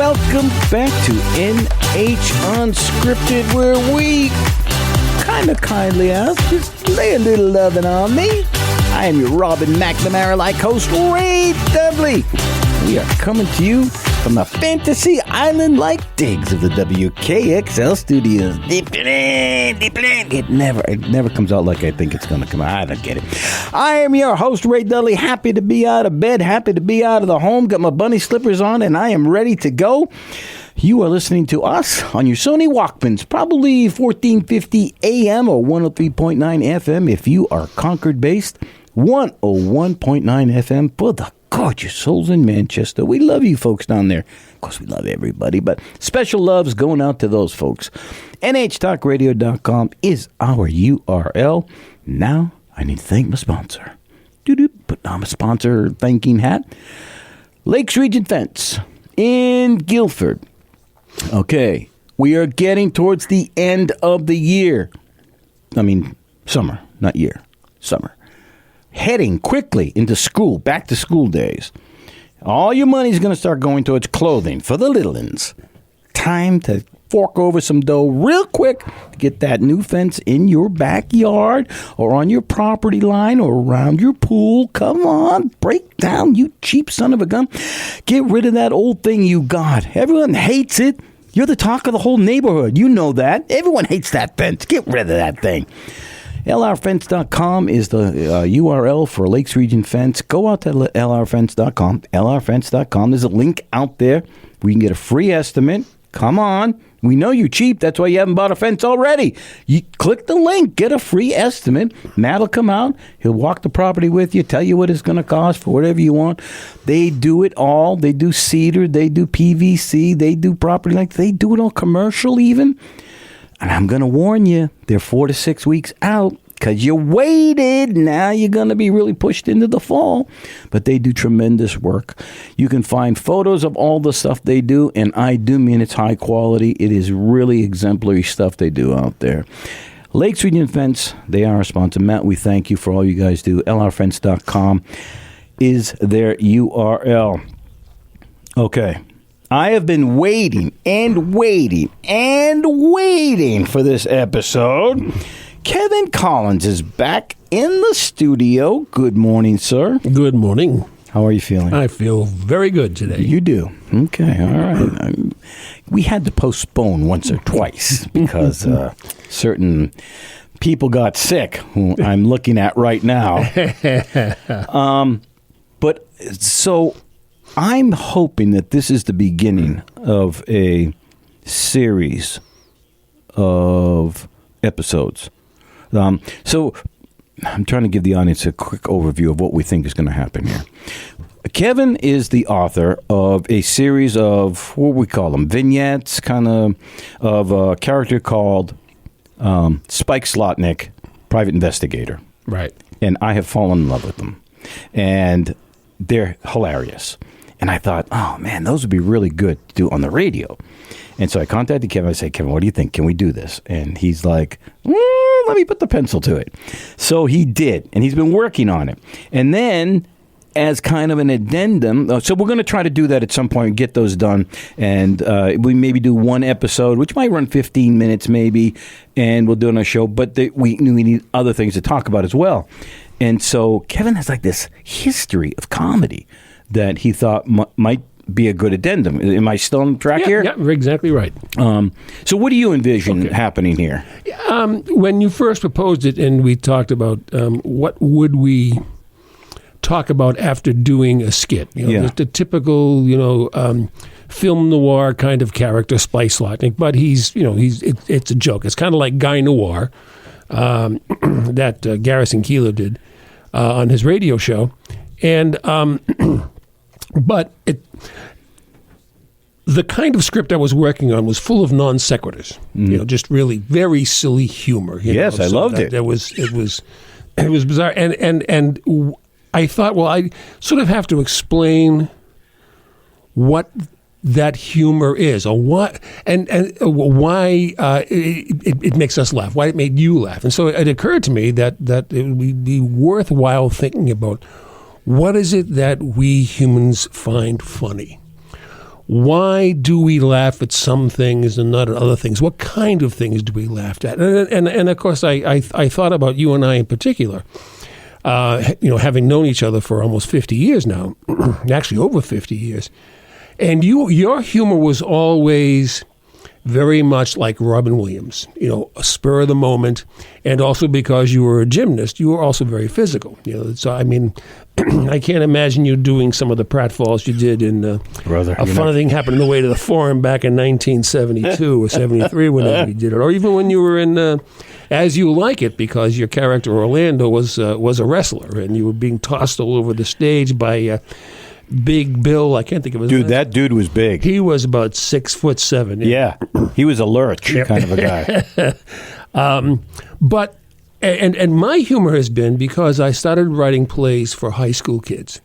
welcome back to NH Unscripted, where we kind of kindly ask, just lay a little loving on me. I am your Robin McNamara-like host, Ray Dudley. We are coming to you from the fantasy island-like digs of the WKXL studios. It never comes out like I think it's going to come out. I don't get it. I am your host, Ray Dudley. Happy to be out of bed. Happy to be out of the home. Got my bunny slippers on, and I am ready to go. You are listening to us on your Sony Walkmans, probably 1450 AM or 103.9 FM if you are Concord-based, 101.9 FM for the gorgeous souls in Manchester. We love you folks down there. Of course, we love everybody, but special love's going out to those folks. NHTalkRadio.com is our URL. Now, I need to thank my sponsor. Put on my sponsor thanking hat. Lakes Region Fence in Guilford. Okay, we are getting towards the end of the year. I mean, summer, not year, summer. Heading quickly into school, back to school days. All your money's going to start going towards clothing for the little ones. Time to fork over some dough real quick to get that new fence in your backyard or on your property line or around your pool. Come on, break down, you cheap son of a gun. Get rid of that old thing you got. Everyone hates it. You're the talk of the whole neighborhood. You know that. Everyone hates that fence. Get rid of that thing. LRFence.com is the URL for Lakes Region Fence. Go out to LRFence.com. LRFence.com. There's a link out there where you can get a free estimate. Come on. We know you're cheap. That's why you haven't bought a fence already. You click the link, get a free estimate. Matt will come out. He'll walk the property with you, tell you what it's going to cost for whatever you want. They do it all. They do cedar. They do PVC. They do property length. They do it all commercial even. And I'm going to warn you, they're 4 to 6 weeks out because you waited. Now you're going to be really pushed into the fall. But they do tremendous work. You can find photos of all the stuff they do, and I do mean it's high quality. It is really exemplary stuff they do out there. Lakes Region Fence, they are our sponsor. Matt, we thank you for all you guys do. LRFence.com is their URL. Okay. I have been waiting for this episode. Kevin Collins is back in the studio. Good morning, sir. Good morning. How are you feeling? I feel very good today. You do? Okay, all right. We had to postpone once or twice because certain people got sick, who I'm looking at right now. But so I'm hoping that this is the beginning of a series of episodes. So I'm trying to give the audience a quick overview of what we think is going to happen here. Kevin is the author of a series of, what we call them, vignettes, kind of a character called Spike Slotnick, Private Investigator. Right. And I have fallen in love with them. And they're hilarious. And I thought, oh, man, those would be really good to do on the radio. And so I contacted Kevin. I said, Kevin, what do you think? Can we do this? And he's like, let me put the pencil to it. So he did. And he's been working on it. And then as kind of an addendum, so we're going to try to do that at some point, get those done. And we maybe do one episode, which might run 15 minutes maybe, and we'll do it on a show. But we need other things to talk about as well. And so Kevin has like this history of comedy that he thought might be a good addendum. Am I still on track here? Yeah, you're exactly right. So what do you envision happening here? When you first proposed it and we talked about what would we talk about after doing a skit, the typical, film noir kind of character, Spike Slotnick, but it's a joke. It's kind of like Guy Noir that Garrison Keillor did on his radio show. And but the kind of script I was working on was full of non sequiturs, just really very silly humor. Yes, I loved it. It was bizarre, and I thought, well, I sort of have to explain what that humor is, or what, and why it makes us laugh, why it made you laugh, and so it occurred to me that it would be worthwhile thinking about. What is it that we humans find funny? why do we laugh at some things and not at other things? What kind of things do we laugh at? And of course, I thought about you and I in particular. Having known each other for almost 50 years now, actually over 50 years, and your humor was always very much like Robin Williams, a spur of the moment, and also because you were a gymnast, you were also very physical. So I mean, I can't imagine you doing some of the pratfalls you did in A Funny Thing Happened on the Way to the Forum back in 1972 or 73, whenever you did it, or even when you were in As You Like It, because your character Orlando was a wrestler, and you were being tossed all over the stage by Big Bill. I can't think of his name. Dude, that dude was big. He was about 6'7". Yeah, he was a lurch kind of a guy. But my humor has been, because I started writing plays for high school kids.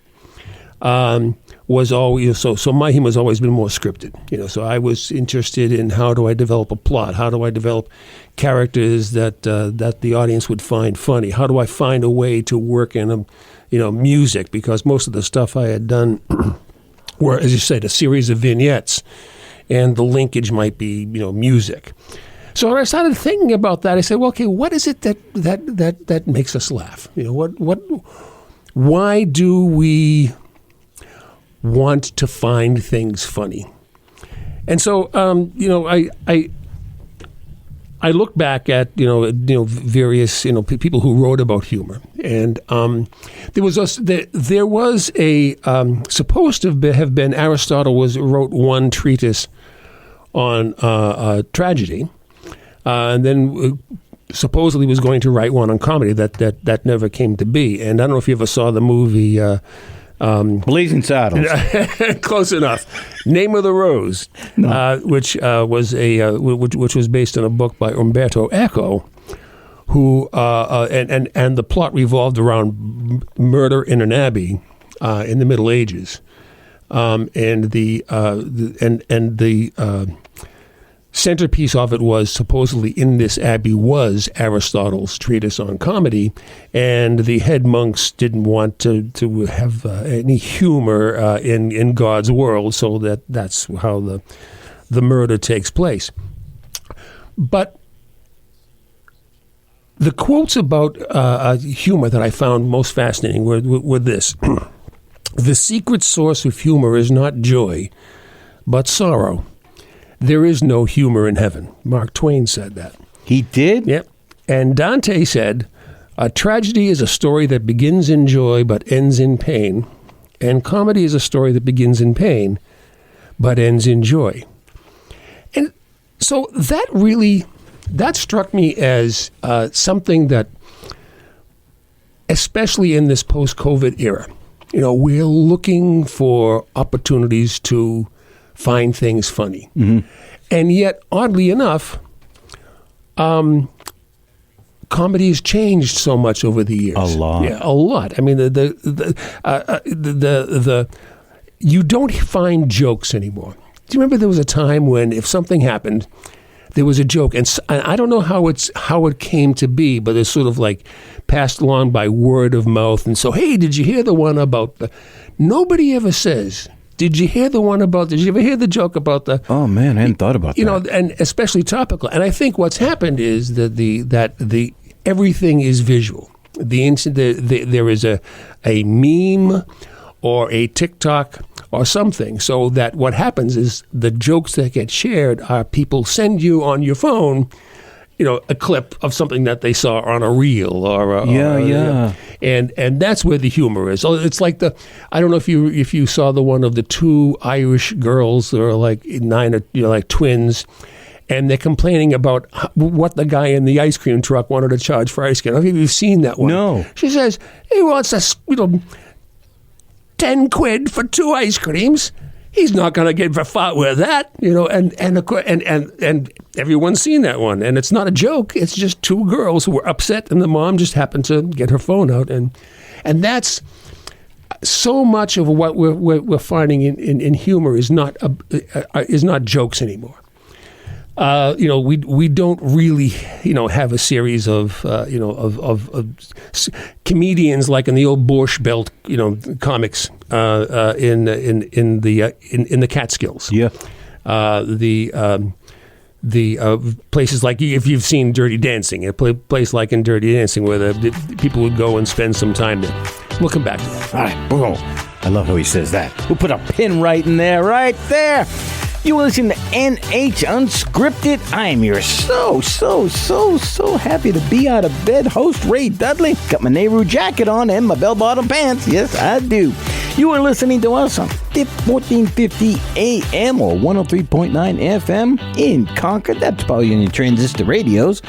Was always so my humor has always been more scripted. So I was interested in how do I develop a plot? How do I develop characters that the audience would find funny? How do I find a way to work in music? Because most of the stuff I had done were, as you said, a series of vignettes, and the linkage might be music. So when I started thinking about that, I said, well, okay, what is it that makes us laugh? Why do we want to find things funny? And so, I look back at various people who wrote about humor, and there was supposed to have been Aristotle wrote one treatise on tragedy, and then supposedly was going to write one on comedy. That never came to be. And I don't know if you ever saw the movie. Blazing Saddles. Close enough. Name of the Rose, no. Which was based on a book by Umberto Eco, who and the plot revolved around murder in an abbey in the Middle Ages, and the centerpiece of it was supposedly in this abbey was Aristotle's treatise on comedy, and the head monks didn't want to have any humor in God's world, so that's how the murder takes place. But the quotes about humor that I found most fascinating were this: "The secret source of humor is not joy, but sorrow. There is no humor in heaven." Mark Twain said that. He did? Yep. And Dante said, "A tragedy is a story that begins in joy but ends in pain, and comedy is a story that begins in pain but ends in joy." And so that struck me as something that, especially in this post-COVID era, we're looking for opportunities to find things funny. Mm-hmm. And yet, oddly enough, comedy has changed so much over the years. A lot. Yeah, a lot. I mean, you don't find jokes anymore. Do you remember there was a time when if something happened, there was a joke, and I don't know how it came to be, but it's sort of like passed along by word of mouth. And so, hey, did you hear the one about the? Nobody ever says, did you ever hear the joke about the? Oh man, I hadn't thought about that. And especially topical. And I think what's happened is that the everything is visual. There is a meme or a TikTok or something, so that what happens is the jokes that get shared are people send you on your phone, a clip of something that they saw on a reel and that's where the humor is. So it's like I don't know if you saw the one of the two Irish girls that are like like twins, and they're complaining about what the guy in the ice cream truck wanted to charge for ice cream. I don't know if you've seen that one. No. She says he wants us, 10 quid for 2 ice creams. He's not going to get fought with that, and everyone's seen that one, and it's not a joke. It's just 2 girls who were upset, and the mom just happened to get her phone out, and that's so much of what we're finding in humor is not jokes anymore. we don't really, have a series of comedians like in the old Borscht Belt, comics in the Catskills. Yeah. The places like, if you've seen Dirty Dancing, a place like in Dirty Dancing where the people would go and spend some time there. We'll come back to that. All right. Boom. I love how he says that. We'll put a pin right in there, right there. You listen to NH Unscripted. I am your so happy to be out of bed host, Ray Dudley. Got my Nehru jacket on and my bell-bottom pants. Yes, I do. You are listening to us on 1450 AM or 103.9 FM in Concord. That's probably on your transistor radios.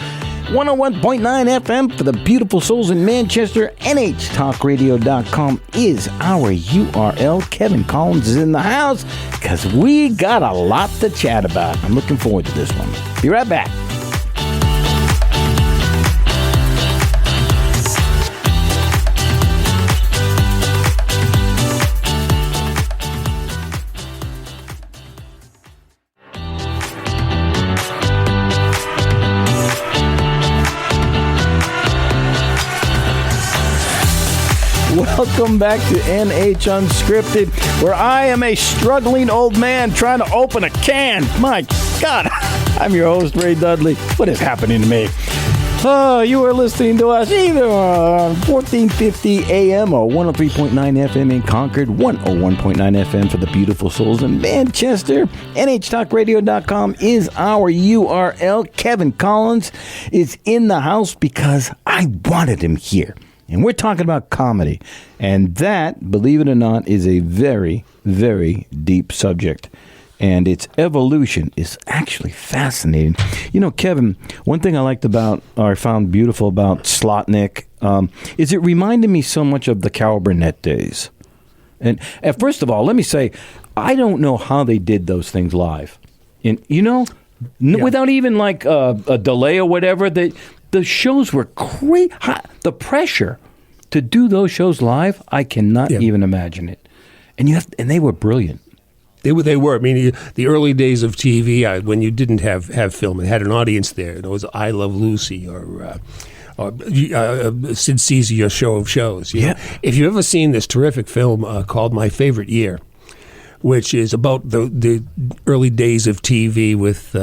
101.9 FM for the beautiful souls in Manchester. NHTalkRadio.com is our URL. Kevin Collins is in the house because we got a lot to chat about. I'm looking forward to this one. Be right back. Welcome back to NH Unscripted, where I am a struggling old man trying to open a can. My God, I'm your host, Ray Dudley. What is happening to me? You are listening to us either on 1450 AM or 103.9 FM in Concord, 101.9 FM for the beautiful souls in Manchester. NHTalkRadio.com is our URL. Kevin Collins is in the house because I wanted him here. And we're talking about comedy. And that, believe it or not, is a very, very deep subject. And its evolution is actually fascinating. Kevin, one thing I liked about, or I found beautiful about Slotnick, is it reminded me so much of the Carol Burnett days. And first of all, let me say, I don't know how they did those things live. And, without even like a delay or whatever, the shows were crazy. The pressure to do those shows live, I cannot even imagine it. And they were brilliant. They were. I mean, the early days of TV, when you didn't have film and had an audience there, it was I Love Lucy or Sid Caesar, Your Show of Shows. You know? If you've ever seen this terrific film called My Favorite Year, which is about the early days of TV with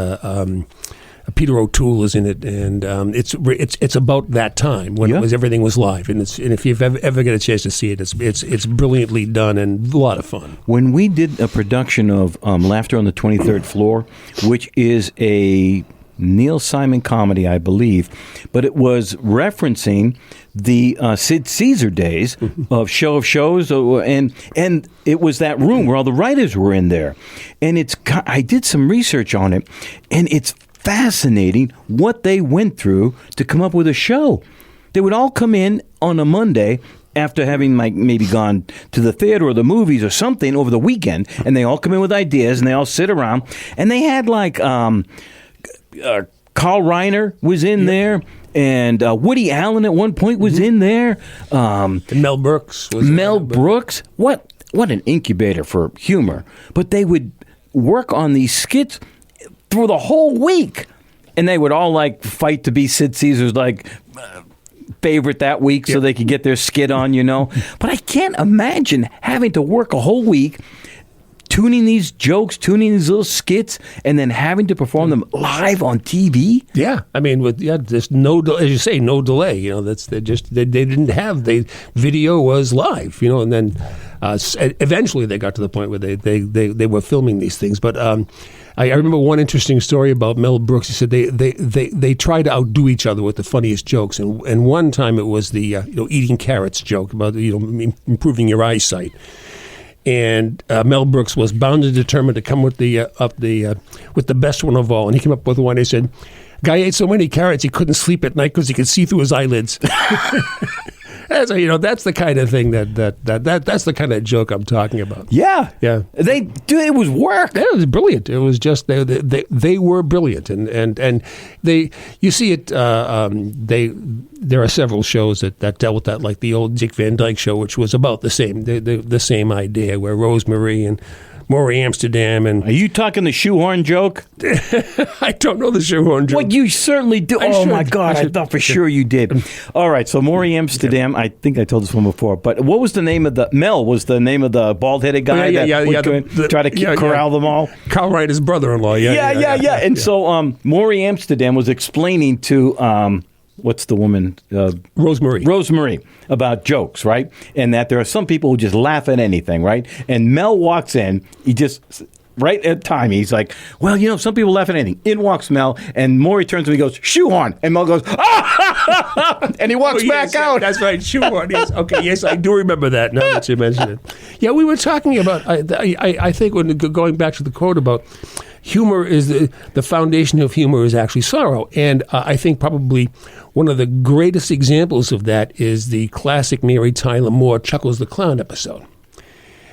Peter O'Toole is in it, and it's about that time when everything was live, and if you've ever get a chance to see it, it's brilliantly done and a lot of fun. When we did a production of Laughter on the 23rd Floor, which is a Neil Simon comedy, I believe, but it was referencing the Sid Caesar days of Show of Shows, and it was that room where all the writers were in there, and I did some research on it, and it's fascinating what they went through to come up with a show. They would all come in on a Monday after having maybe gone to the theater or the movies or something over the weekend, and they all come in with ideas, and they all sit around, and they had like Carl Reiner was in there, and Woody Allen at one point was in there. And Mel Brooks. Mel Brooks. What an incubator for humor. But they would work on these skits through the whole week, and they would all like fight to be Sid Caesar's favorite that week so they could get their skit on, But I can't imagine having to work a whole week tuning these jokes, tuning these little skits, and then having to perform them live on TV. Yeah, I mean, there's no, as you say, no delay. They didn't have video was live. And then eventually they got to the point where they were filming these things, but. I remember one interesting story about Mel Brooks. He said they try to outdo each other with the funniest jokes, and one time it was the eating carrots joke about improving your eyesight, and Mel Brooks was bound and determined to come with the best one of all, and he came up with one. He said, "Guy ate so many carrots he couldn't sleep at night because he could see through his eyelids." That's the kind of thing that's the kind of joke I'm talking about. Yeah. It was work. It was brilliant. It was just they were brilliant, and you see it. There are several shows that dealt with that, like the old Dick Van Dyke Show, which was about the same idea, where Rosemary and Maury Amsterdam, and Are you talking the shoehorn joke? I don't know the shoehorn joke. Well, you certainly do. I Oh, should. my God. I thought for sure you did. All right. So, Maury Amsterdam, I think I told this one before, but what was the name of Mel was the name of the bald-headed guy that would try to corral them all? Carl Reiner's brother-in-law. Yeah. And so, Maury Amsterdam was explaining to, what's the woman? Rosemary about jokes, right? And that there are some people who just laugh at anything, right? And Mel walks in. He just, right at time, he's like, well, some people laugh at anything. In walks Mel, and Maury turns to him and goes, shoehorn. And Mel goes, ah! And he walks back out. That's right, shoehorn. Yes. Okay, yes, I do remember that now that you mention it. Yeah, we were talking about, I think, when going back to the quote about humor is the foundation of humor is actually sorrow. And I think probably one of the greatest examples of that is the classic Mary Tyler Moore Chuckles the Clown episode,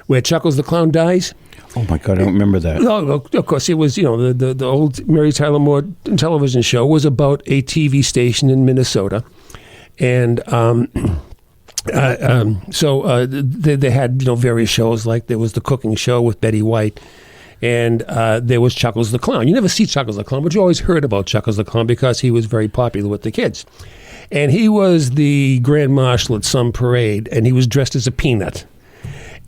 where Chuckles the Clown dies. Oh, my God, I don't remember that. No, of course, it was, the old Mary Tyler Moore television show was about a TV station in Minnesota. And so they had, various shows, like there was the cooking show with Betty White. And there was Chuckles the Clown. You never see Chuckles the Clown, but you always heard about Chuckles the Clown because he was very popular with the kids. And he was the grand marshal at some parade, and he was dressed as a peanut.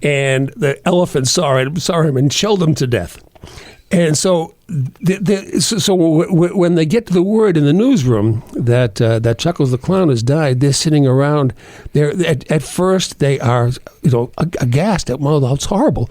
And the elephant saw him and shelled him to death. And so when they get to the word in the newsroom that Chuckles the Clown has died, they're sitting around. At first they are aghast at, well, that's horrible.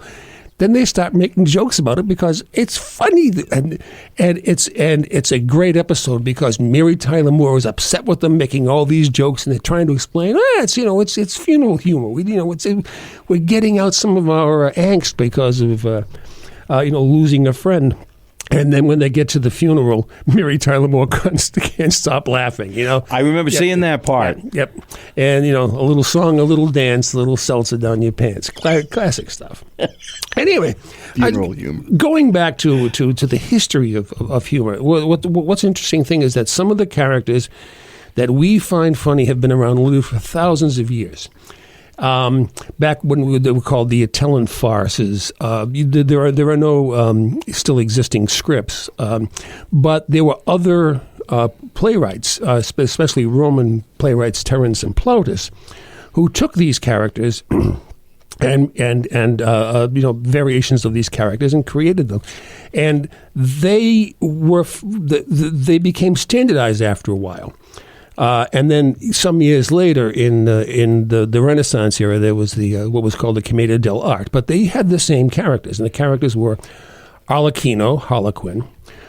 Then they start making jokes about it because it's funny, and it's a great episode because Mary Tyler Moore is upset with them making all these jokes, and they're trying to explain, it's funeral humor. We're getting out some of our angst because of losing a friend. And then when they get to the funeral, Mary Tyler Moore can't stop laughing. I remember seeing that part. Yep. And a little song, a little dance, a little seltzer down your pants. Classic stuff. Anyway, funeral humor. Going back to the history of humor, what's interesting thing is that some of the characters that we find funny have been around literally for thousands of years. Back when they were called the Italian farces, there are no still existing scripts, but there were other playwrights, especially Roman playwrights Terence and Plautus, who took these characters and variations of these characters and created them, and they became standardized after a while. And then some years later, in the Renaissance era, there was what was called the Commedia dell'arte. But they had the same characters, and the characters were Arlecchino, Harlequin,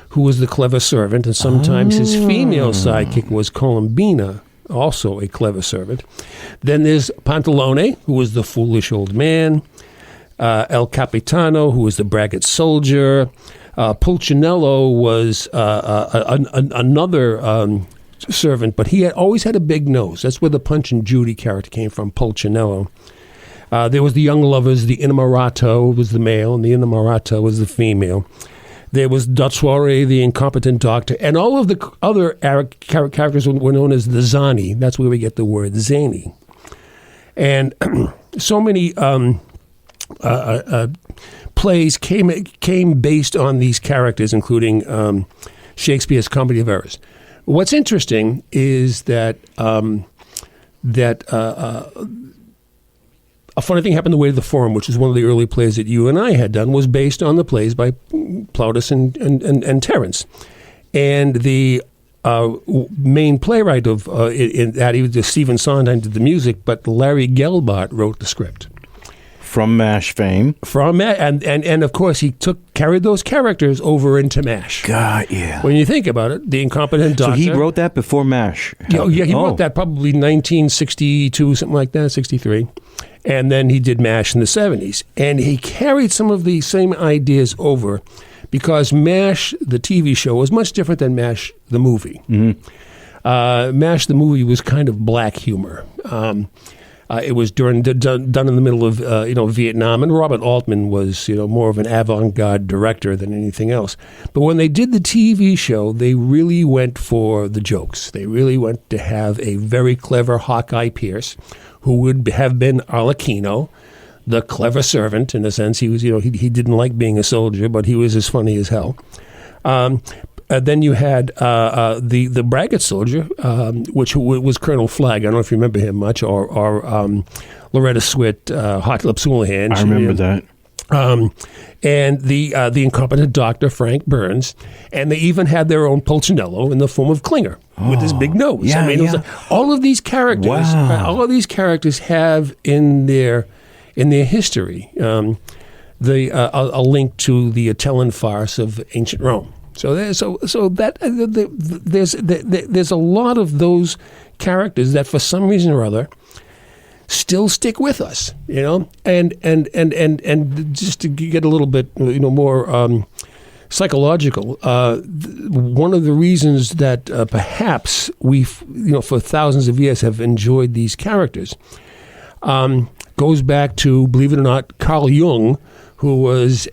who was the clever servant, and sometimes his female sidekick was Columbina, also a clever servant. Then there's Pantalone, who was the foolish old man, El Capitano, who was the braggart soldier. Pulcinello was another servant, but he always had a big nose. That's where the Punch and Judy character came from, Pulcinello. There was the young lovers, the Innamorato was the male, and the Innamorato was the female. There was Dottore, the incompetent doctor, and all of the other characters were known as the Zani. That's where we get the word zany. And so many plays came based on these characters, including Shakespeare's Comedy of Errors. What's interesting is that a funny thing happened the way to the Forum, which is one of the early plays that you and I had done, was based on the plays by Plautus and Terence. And the main playwright of that, Stephen Sondheim did the music, but Larry Gelbart wrote the script. From MASH fame. And of course, he carried those characters over into MASH. God, yeah. When you think about it, the incompetent doctor. So he wrote that before MASH? Yeah, he wrote that probably 1962, something like that, 63. And then he did MASH in the 70s. And he carried some of the same ideas over because MASH, the TV show, was much different than MASH, the movie. Mm-hmm. MASH, the movie, was kind of black humor. It was done in the middle of Vietnam, and Robert Altman was more of an avant-garde director than anything else. But when they did the TV show, they really went for the jokes. They really went to have a very clever Hawkeye Pierce, who would have been Arlecchino, the clever servant, in a sense. He was, he didn't like being a soldier, but he was as funny as hell. Then you had the braggart soldier, which was Colonel Flagg. I don't know if you remember him much, or Loretta Swit, Hot Lips Houlihan. I remember that. And the incompetent doctor, Frank Burns, and they even had their own Pulcinello in the form of Klinger with his big nose. Yeah, I mean, it was all of these characters, have in their history a link to the Atellan farce of ancient Rome. So there's a lot of those characters that, for some reason or other, still stick with us, and just to get a little bit, more psychological. One of the reasons that perhaps we, for thousands of years have enjoyed these characters, goes back to, believe it or not, Carl Jung, who was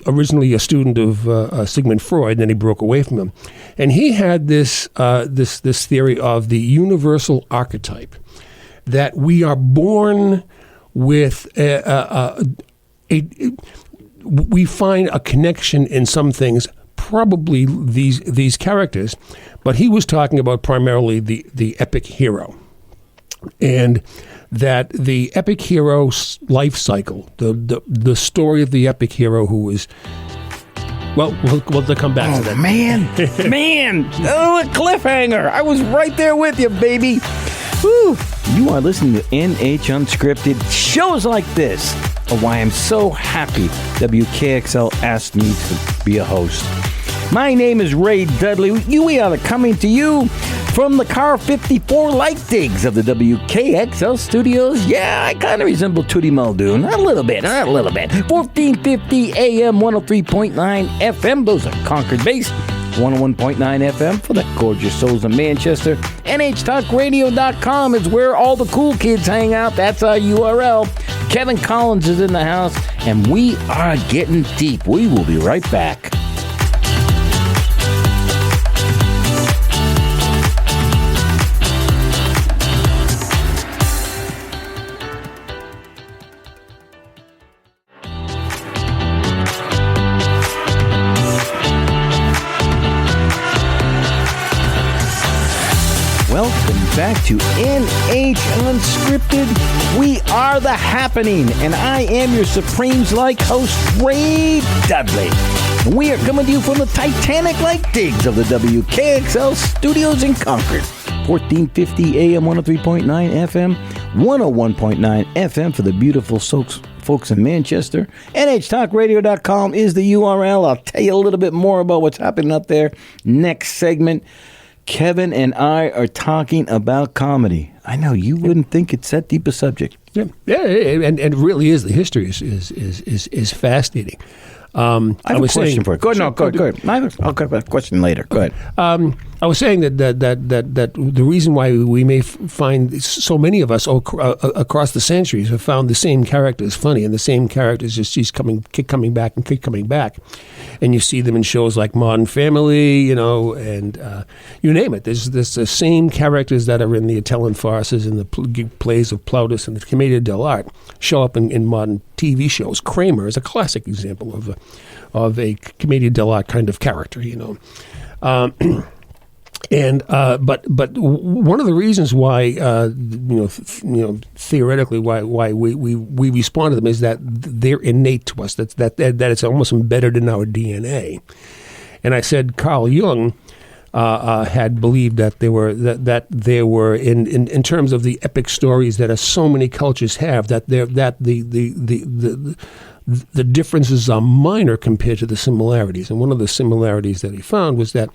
originally a student of Sigmund Freud, and then he broke away from him. And he had this theory of the universal archetype, that we are born with we find a connection in some things, probably these characters, but he was talking about primarily the epic hero. And that the epic hero's life cycle, the story of the epic hero who is, we'll come back to that. Man, a cliffhanger. I was right there with you, baby. Woo. You are listening to NH Unscripted. Shows like this are why I'm so happy WKXL asked me to be a host. My name is Ray Dudley. We are coming to you from the Car 54 light digs of the WKXL studios. Yeah, I kind of resemble Tootie Muldoon. A little bit. 1450 AM, 103.9 FM. Those are Concord-based. 101.9 FM for the gorgeous souls of Manchester. NHTalkRadio.com is where all the cool kids hang out. That's our URL. Kevin Collins is in the house, and we are getting deep. We will be right back. Welcome back to NH Unscripted. We are the happening, and I am your Supremes-like host, Ray Dudley. And we are coming to you from the Titanic-like digs of the WKXL studios in Concord. 1450 AM, 103.9 FM, 101.9 FM for the beautiful folks in Manchester. NHTalkRadio.com is the URL. I'll tell you a little bit more about what's happening up there. Next segment, Kevin and I are talking about comedy. I know you wouldn't think it's that deep a subject. Yeah, and it really is. The history is fascinating. I have a question for you. Go ahead. I'll get a question later. Go ahead. I was saying that the reason why we may find so many of us across the centuries have found the same characters funny, and the same characters just keep coming back, and you see them in shows like Modern Family, and you name it. There's the same characters that are in the Atellan farces and the plays of Plautus and the Commedia dell'arte show up in modern TV shows. Kramer is a classic example of a Commedia dell'arte kind of character, And but one of the reasons why theoretically why we respond to them is that they're innate to us. That it's almost embedded in our DNA. And I said Carl Jung had believed that there were in terms of the epic stories that so many cultures have, that the differences are minor compared to the similarities. And one of the similarities that he found was that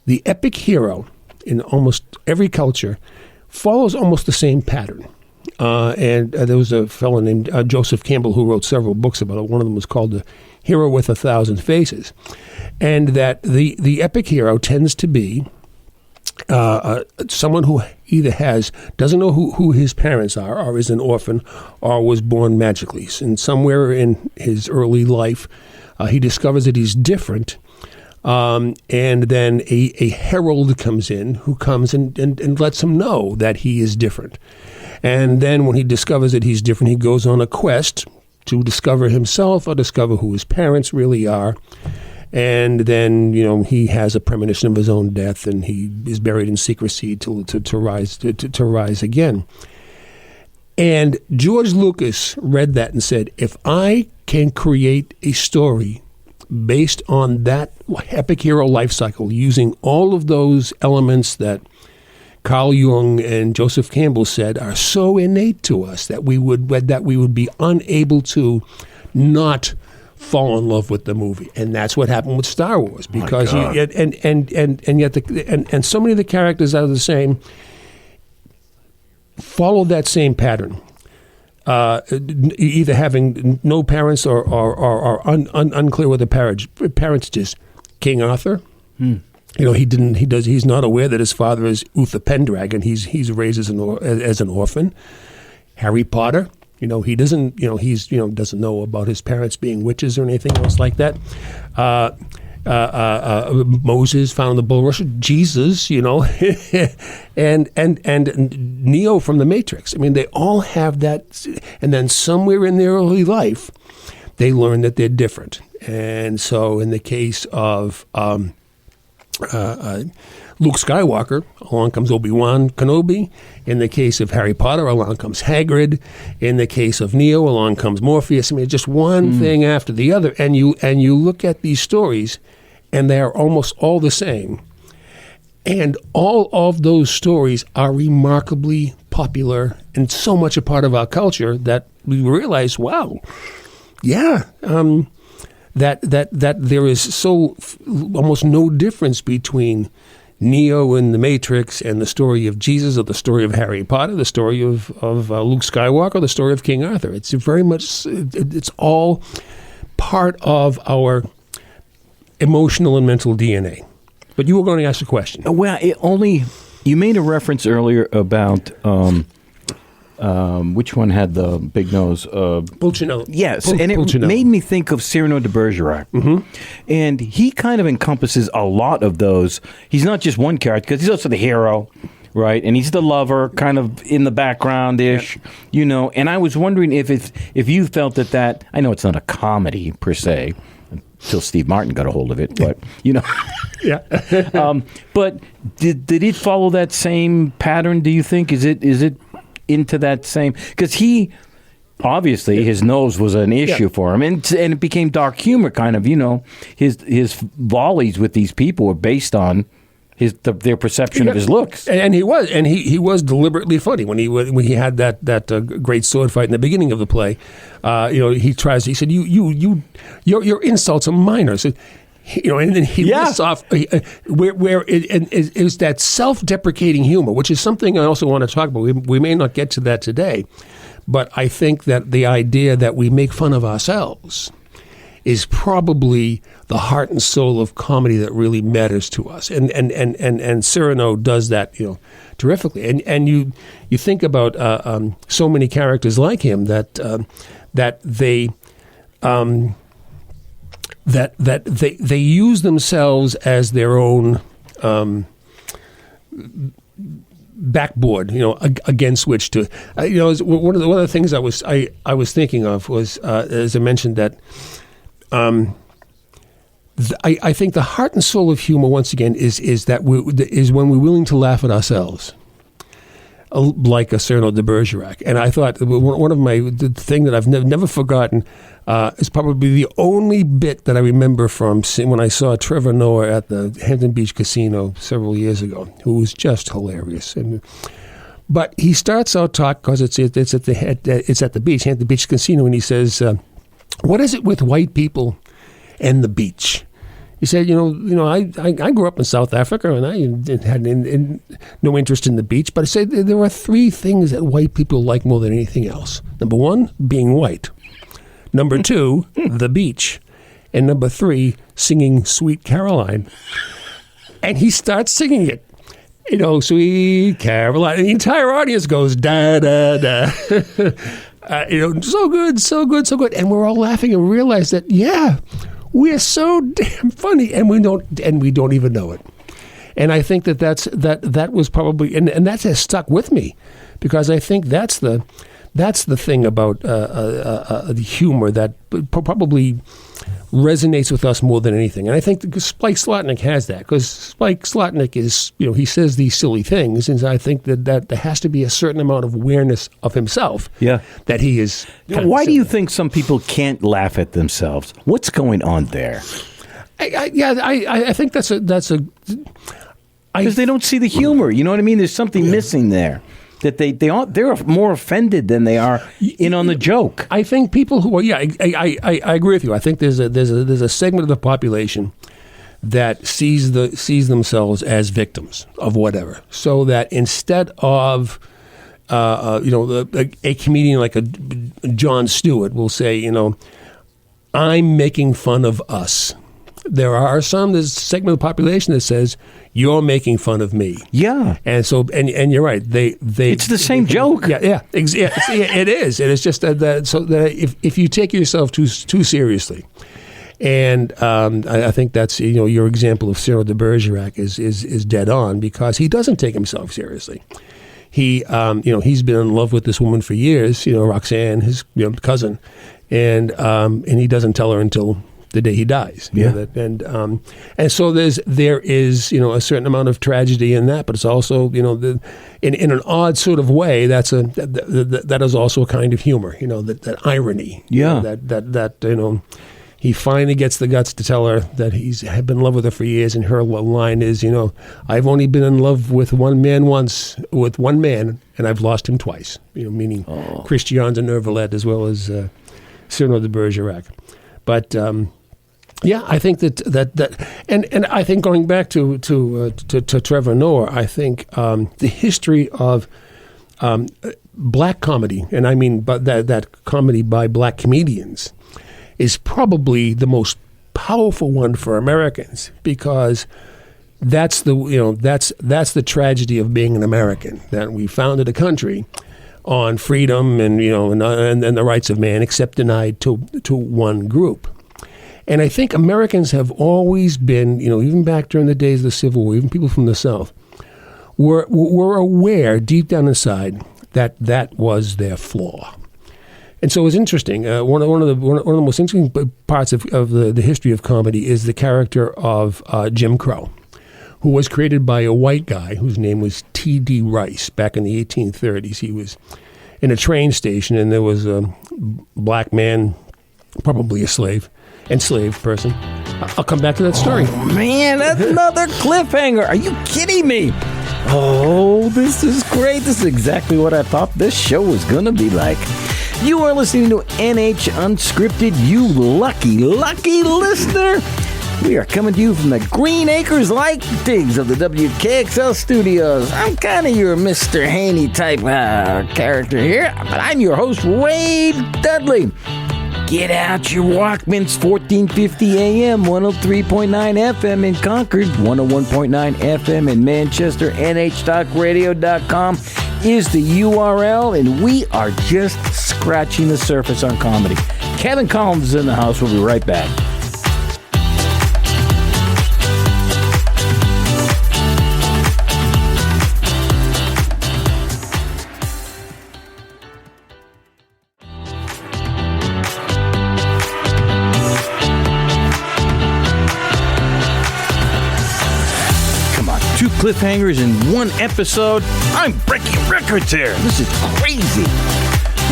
the epic hero in almost every culture follows almost the same pattern. And there was a fellow named Joseph Campbell who wrote several books about it. One of them was called The Hero with a Thousand Faces. And that the epic hero tends to be someone who either doesn't know who his parents are, or is an orphan, or was born magically. And somewhere in his early life, he discovers that he's different. And then a herald comes in who comes and lets him know that he is different. And then when he discovers that he's different, he goes on a quest to discover himself or discover who his parents really are. And then, he has a premonition of his own death, and he is buried in secrecy to rise again. And George Lucas read that and said, if I can create a story based on that epic hero life cycle, using all of those elements that Carl Jung and Joseph Campbell said are so innate to us that we would be unable to not fall in love with the movie. And that's what happened with Star Wars, because yet so many of the characters are the same, follow that same pattern. Either having no parents or unclear what the parents just. King Arthur, he's not aware that his father is Uther Pendragon. He's raised as an orphan. Harry Potter, he doesn't know about his parents being witches or anything else like that. Moses found the bulrush. Jesus, and Neo from the Matrix. I mean, they all have that, and then somewhere in their early life, they learn that they're different. And so, in the case of Luke Skywalker, along comes Obi-Wan Kenobi. In the case of Harry Potter, along comes Hagrid. In the case of Neo, along comes Morpheus. I mean, just one thing after the other. And you look at these stories, and they are almost all the same. And all of those stories are remarkably popular and so much a part of our culture that we realize, wow, yeah, that there is so almost no difference between Neo in the Matrix and the story of Jesus, or the story of Harry Potter, the story of Luke Skywalker, the story of King Arthur. It's very much, it's all part of our emotional and mental DNA. But you were going to ask a question. Well, you made a reference earlier about which one had the big nose? Pulcinella. Yes, and it made me think of Cyrano de Bergerac. Mm-hmm. And he kind of encompasses a lot of those. He's not just one character, because he's also the hero, right? And he's the lover, kind of in the background-ish, And I was wondering if you felt that, I know it's not a comedy per se, until Steve Martin got a hold of it, but, Yeah. But did it follow that same pattern, do you think? Is it into that same, because he obviously his nose was an issue for him, and it became dark humor kind of. His volleys with these people were based on their perception of his looks, and he was deliberately funny when he had that great sword fight in the beginning of the play. He said your insults are minor. So, and then he lists off where it is that self-deprecating humor, which is something I also want to talk about. We may not get to that today, but I think that the idea that we make fun of ourselves is probably the heart and soul of comedy that really matters to us. And Cyrano does that, terrifically. And you think about so many characters like him that they they use themselves as their own backboard, against which to, one of the things I was thinking of was, as I mentioned, that I think the heart and soul of humor, once again, is when we're willing to laugh at ourselves, like a Cyrano de Bergerac. And I thought one of the thing that I've never forgotten is probably the only bit that I remember from when I saw Trevor Noah at the Hampton Beach Casino several years ago, who was just hilarious. But he starts out talking, because it's at the beach, Hampton Beach Casino, and he says, "What is it with white people and the beach?" He said, I grew up in South Africa, and I had no interest in the beach. But I said there are three things that white people like more than anything else. Number one, being white. Number two, the beach. And number three, singing Sweet Caroline. And he starts singing it. Sweet Caroline. And the entire audience goes, da, da, da. So good, so good, so good. And we're all laughing and realize that, we're so damn funny, and we don't even know it. And I think that was probably, and that has stuck with me, because I think that's the thing about the humor that probably resonates with us more than anything. And I think Spike Slotnick has that, because Spike Slotnick is, he says these silly things, and I think that there has to be a certain amount of awareness of himself. Yeah. That he is. Why do you think some people can't laugh at themselves? What's going on there? I think that's a. Because they don't see the humor. You know what I mean? There's something missing there. That they're more offended than they are in on the joke. I think people who are I agree with you. I think there's a segment of the population that sees themselves as victims of whatever. So that instead of a comedian like a Jon Stewart will say, I'm making fun of us. There's a segment of the population that says, you're making fun of me. Yeah. And so, and you're right. It's the same joke. Yeah, it is. And it's just that if you take yourself too seriously, and I think that's, your example of Cyril de Bergerac is dead on, because he doesn't take himself seriously. He's been in love with this woman for years, Roxanne, his cousin, and he doesn't tell her until the day he dies. Yeah. And so there is a certain amount of tragedy in that, but it's also in an odd sort of way that is also a kind of humor. That irony. Yeah. That he finally gets the guts to tell her that he's had been in love with her for years, and her line is, I've only been in love with one man once, and I've lost him twice. Meaning Christian de Neuvillette as well as Cyrano de Bergerac. But I think that and I think going back to Trevor Noah, I think the history of black comedy, and I mean but that comedy by black comedians, is probably the most powerful one for Americans, because that's the tragedy of being an American, that we founded a country on freedom and and the rights of man, except denied to one group. And I think Americans have always been, even back during the days of the Civil War, even people from the South, were aware deep down inside that was their flaw. And so it's interesting. One of the most interesting parts of the history of comedy is the character of Jim Crow, who was created by a white guy whose name was T.D. Rice back in the 1830s. He was in a train station, and there was a black man, probably a enslaved person. I'll come back to that story. Oh, man, that's another cliffhanger. Are you kidding me? Oh, this is great. This is exactly what I thought this show was going to be like. You are listening to NH Unscripted, you lucky listener. We are coming to you from the Green Acres Light Digs of the WKXL studios. I'm kind of your Mr. Haney type character here, but I'm your host, Wade Dudley. Get out your Walkmans, 1450 AM, 103.9 FM in Concord, 101.9 FM in Manchester. NHTalkRadio.com is the URL, and we are just scratching the surface on comedy. Kevin Collins is in the house. We'll be right back. Two cliffhangers in one episode. I'm breaking records here. This is crazy.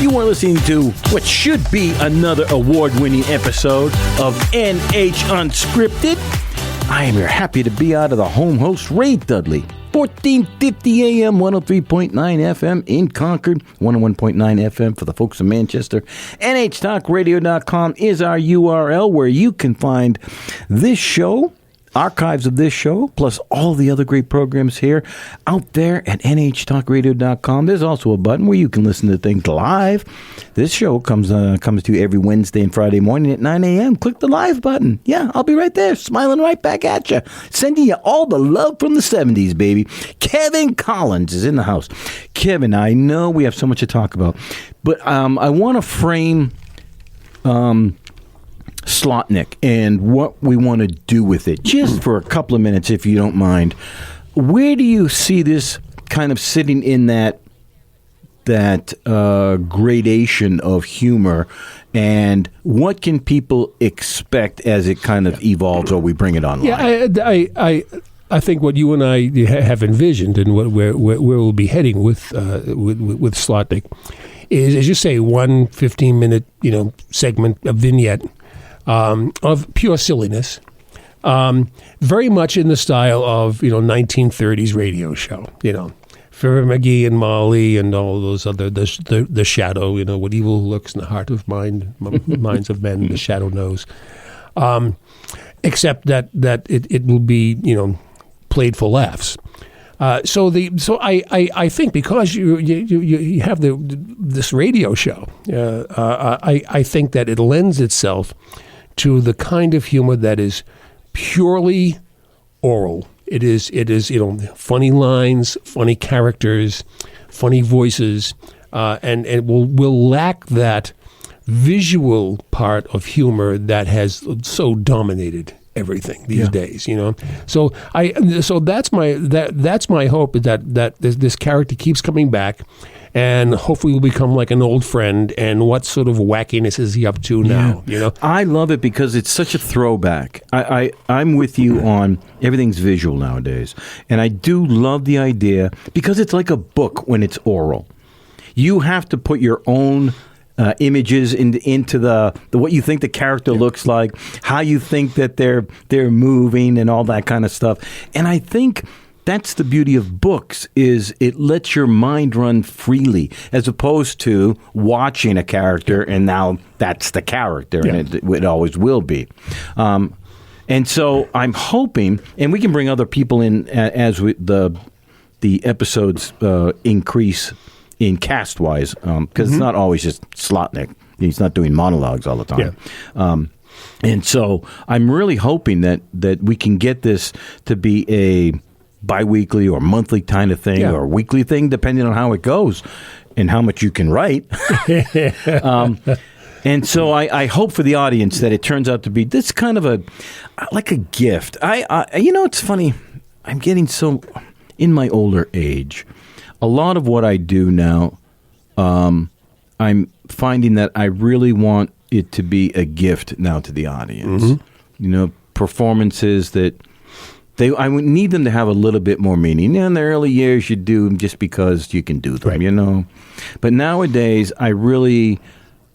You are listening to what should be another award-winning episode of NH Unscripted. I am here happy to be out of the home host, Ray Dudley. 1450 AM, 103.9 FM in Concord, 101.9 FM for the folks in Manchester. NHTalkRadio.com is our URL where you can find this show, archives of this show, plus all the other great programs here out there at NHTalkRadio.com. There's also a button where you can listen to things live. This show comes to you every Wednesday and Friday morning at 9 a.m. Click the live button. Yeah, I'll be right there, smiling right back at you, sending you all the love from the 70s, baby. Kevin Collins is in the house. Kevin, I know we have so much to talk about, but I want to frame Slotnick and what we want to do with it, just for a couple of minutes, if you don't mind. where do you see this kind of sitting in that gradation of humor, and what can people expect as it kind of evolves or we bring it online? Yeah, I think what you and I have envisioned and where we'll be heading with Slotnick is, as you say, 1 15-minute segment, a vignette of pure silliness, very much in the style of 1930s radio show. Fibber McGee and Molly and all those other the shadow, what evil lurks in the heart of minds of men, the shadow knows. Except that it will be played for laughs. So I think because you have this radio show, I think that it lends itself to the kind of humor that is purely oral. It is funny lines, funny characters, funny voices, and it will lack that visual part of humor that has so dominated everything these days. So that's my hope, is that this character keeps coming back, and hopefully will become like an old friend. And what sort of wackiness is he up to now? I love it because it's such a throwback. I'm with you on everything's visual nowadays, and I do love the idea because it's like a book when it's oral. You have to put your own images into the what you think the character looks like, how you think that they're moving, and all that kind of stuff. And I think that's the beauty of books, is it lets your mind run freely, as opposed to watching a character and now that's the character, and it always will be. And so I'm hoping, and we can bring other people in as the episodes increase in cast-wise, because it's not always just Slotnick. He's not doing monologues all the time. Yeah. And so I'm really hoping that we can get this to be a bi-weekly or monthly kind of thing, or a weekly thing, depending on how it goes and how much you can write. And so I hope for the audience that it turns out to be this kind of a gift. It's funny. I'm getting so, in my older age, a lot of what I do now, I'm finding that I really want it to be a gift now to the audience. Performances that I would need them to have a little bit more meaning. In the early years, you do them just because you can do them, But nowadays, I really,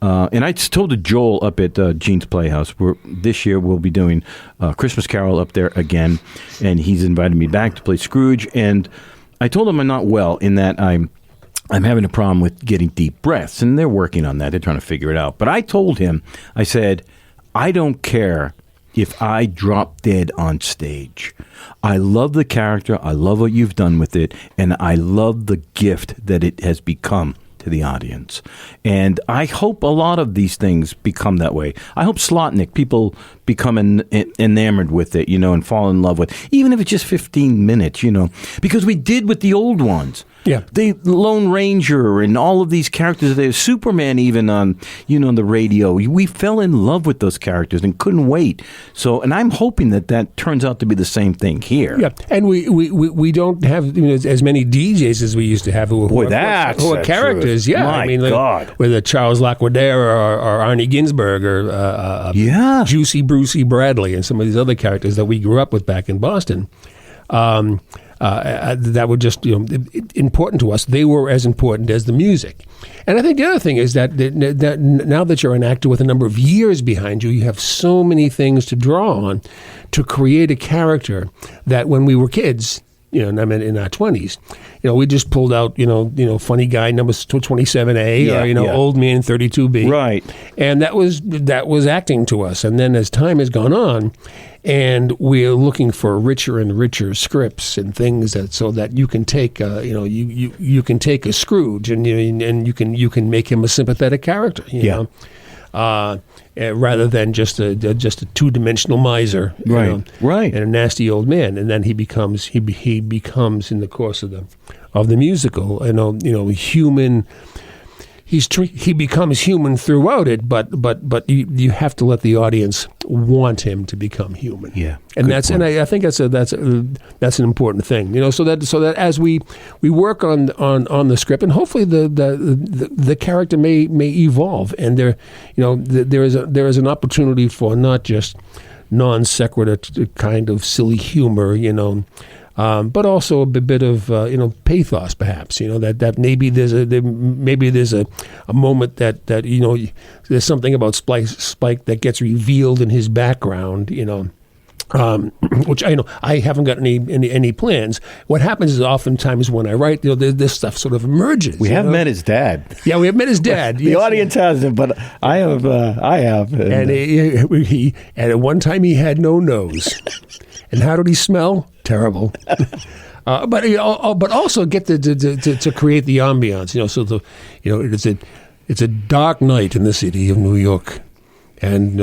and I just told Joel up at Gene's Playhouse, this year we'll be doing Christmas Carol up there again, and he's invited me back to play Scrooge. And I told him I'm not well, in that I'm having a problem with getting deep breaths, and they're working on that. They're trying to figure it out. But I told him, I said, I don't care if I drop dead on stage. I love the character. I love what you've done with it. And I love the gift that it has become to the audience. And I hope a lot of these things become that way. I hope Slotnick, people become enamored with it, and fall in love with, even if it's just 15 minutes, because we did with the old ones. Yeah. The Lone Ranger and all of these characters, there's Superman even on, the radio. We fell in love with those characters and couldn't wait. So, and I'm hoping that turns out to be the same thing here. Yeah. And we don't have as many DJs as we used to have who are characters. Truth. Yeah. My God. Whether Charles Laquadere or Arnie Ginsberg or Juicy Brucey Bradley and some of these other characters that we grew up with back in Boston. That were just important to us. They were as important as the music. And I think the other thing is that now that you're an actor with a number of years behind you, you have so many things to draw on to create a character that when we were kids, and I'm in our 20s, we just pulled out, funny guy number 27A, or old man 32B, right? And that was acting to us. And then as time has gone on, and we're looking for richer and richer scripts and things so that you can take, you can take a Scrooge and you can make him a sympathetic character, rather than just a two-dimensional miser, right, and a nasty old man. And then he becomes in the course of the musical, human. He becomes human throughout it, but you have to let the audience want him to become human. Yeah, and good that's point. and I think that's an important thing. So that as we work on the script, and hopefully the character may evolve, and there is an opportunity for not just non sequitur kind of silly humor, but also a bit of pathos, perhaps. That maybe there's a moment that there's something about Spike that gets revealed in his background. Which I haven't got any plans. What happens is oftentimes when I write, this stuff sort of emerges. We have met his dad. Yeah, we have met his dad. The audience hasn't, but I have. And he at one time he had no nose. And how did he smell? Terrible. But also get to create the ambiance. So it's a dark night in the city of New York. And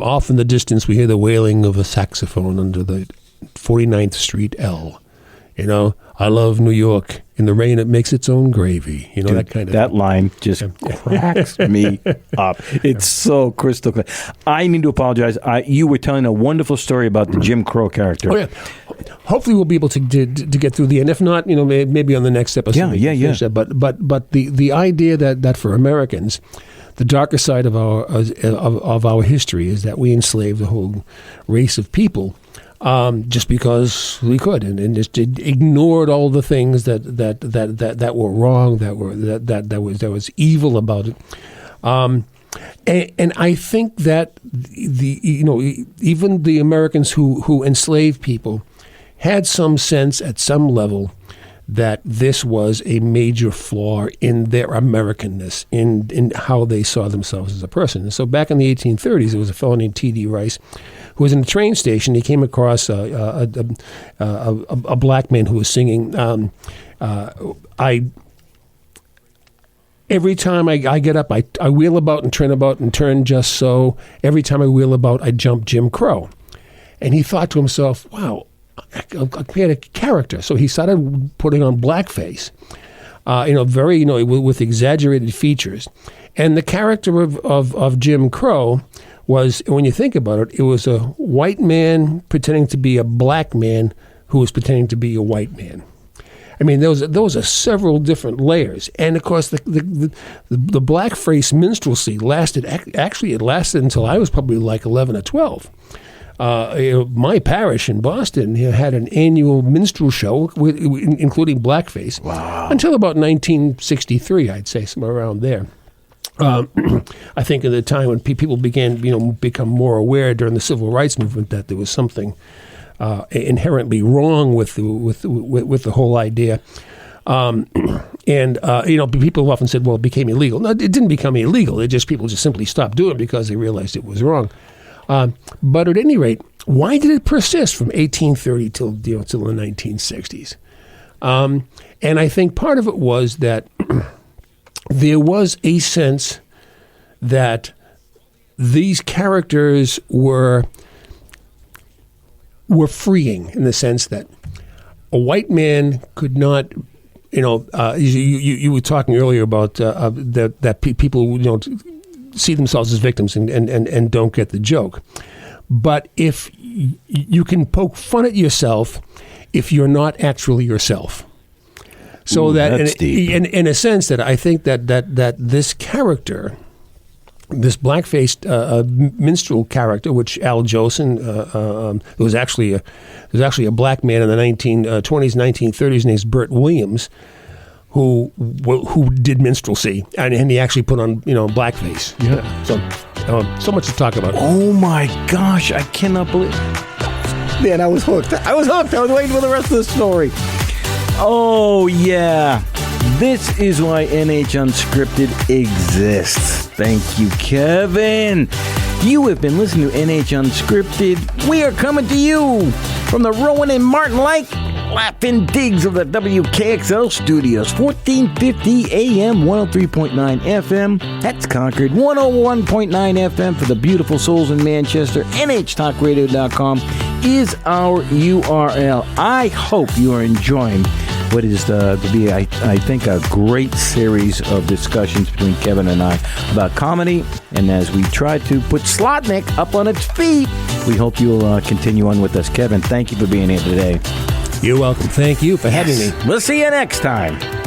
off in the distance, we hear the wailing of a saxophone under the 49th Street L. I love New York. In the rain, it makes its own gravy. Dude, that kind of that thing. line just cracks me up. It's so crystal clear. I need to apologize. You were telling a wonderful story about the Jim Crow character. Oh, yeah. Hopefully, we'll be able to get through the end. If not, maybe on the next episode. Yeah. But the idea that for Americans, the darker side of our history is that we enslaved the whole race of people just because we could, and just ignored all the things that were wrong, that was evil about it. And I think that even the Americans who enslaved people had some sense at some level that this was a major flaw in their Americanness, in how they saw themselves as a person. And so back in the 1830s, there was a fellow named T.D. Rice who was in a train station. He came across a black man who was singing, every time I get up, I wheel about and turn just so. Every time I wheel about, I jump Jim Crow. And he thought to himself, wow, I'll create a character. So he started putting on blackface, very, with exaggerated features. And the character of Jim Crow was, when you think about it, it was a white man pretending to be a black man who was pretending to be a white man. I mean, those are several different layers. And of course, the blackface minstrelsy lasted until I was probably like 11 or 12. My parish in Boston had an annual minstrel show, including blackface, until about 1963, I'd say, somewhere around there. I think at the time when people began, become more aware during the civil rights movement that there was something inherently wrong with the whole idea. People often said, well, it became illegal. No, it didn't become illegal. People just simply stopped doing it because they realized it was wrong. But at any rate, why did it persist from 1830 till the 1960s? And I think part of it was that there was a sense that these characters were freeing, in the sense that a white man could not, you were talking earlier about that people see themselves as victims and don't get the joke. But if you can poke fun at yourself if you're not actually yourself. So Ooh, that that's deep. in a sense that I think that this character, this black-faced minstrel character, which Al Jolson, there was actually a black man in the 1920s, 1930s named Burt Williams, who did minstrelsy, and he actually put on blackface. Yeah. So much to talk about. Oh my gosh, I cannot believe. Man, I was hooked. I was waiting for the rest of the story. Oh yeah. This is why NH Unscripted exists. Thank you, Kevin. You have been listening to NH Unscripted. We are coming to you from the Rowan and Martin Lake laughing digs of the WKXL studios, 1450 AM, 103.9 FM. That's Concord, 101.9 FM for the beautiful souls in Manchester. NHTalkRadio.com is our URL. I hope you are enjoying what is to be, I think, a great series of discussions between Kevin and I about comedy. And as we try to put Slotnick up on its feet, we hope you'll continue on with us. Kevin, thank you for being here today. You're welcome. Thank you for having me. We'll see you next time.